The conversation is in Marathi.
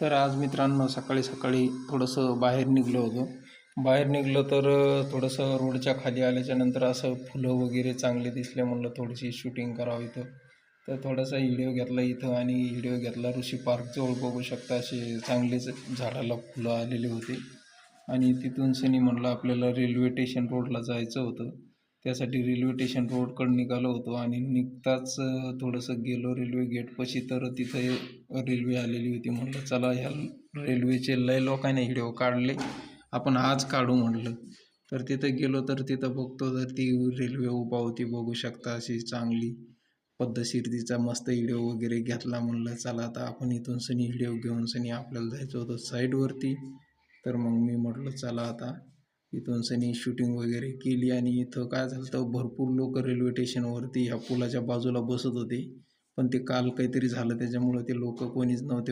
तर आज मित्रांनो सकाळी सकाळी थोडंसं बाहेर निघलो होतो. बाहेर निघलो तर थोडंसं रोडच्या खाली आल्याच्यानंतर असं फुलं वगैरे चांगले दिसले, म्हणलं थोडीशी शूटिंग करावं इथं. तर थोडासा व्हिडिओ घेतला इथं आणि व्हिडिओ घेतला. ऋषी पार्कजवळ बघू शकता असे चांगलेच झाडाला फुलं आलेली होती. आणि तिथून सनी म्हणलं आपल्याला रेल्वे स्टेशन रोडला जायचं होतं. त्यासाठी रेल्वे स्टेशन रोडकडं निघालो होतो आणि निघताच थोडंसं गेलो रेल्वे गेटपाशी, तर तिथं रेल्वे आलेली होती. म्हणलं चला ह्या रेल्वेचे लय लोकांनी व्हिडिओ काढले, आपण आज काढू म्हणलं. तर तिथं गेलो तर तिथं बघतो तर ती रेल्वे उभा होती, बघू शकता अशी चांगली पद्धतशीर. तिचा मस्त व्हिडिओ वगैरे घेतला. म्हणलं चला आता आपण इथून सनी व्हिडिओ घेऊन सनी आपल्याला जायचं होतं साईडवरती. तर मग मी म्हटलं चला आता इथून सनी शूटिंग वगैरे केली. आणि इथं काय झालं तर भरपूर लोक रेल्वे स्टेशनवरती ह्या पुलाच्या बाजूला बसत होते, पण ते काल काहीतरी झालं त्याच्यामुळं ते लोक कोणीच नव्हते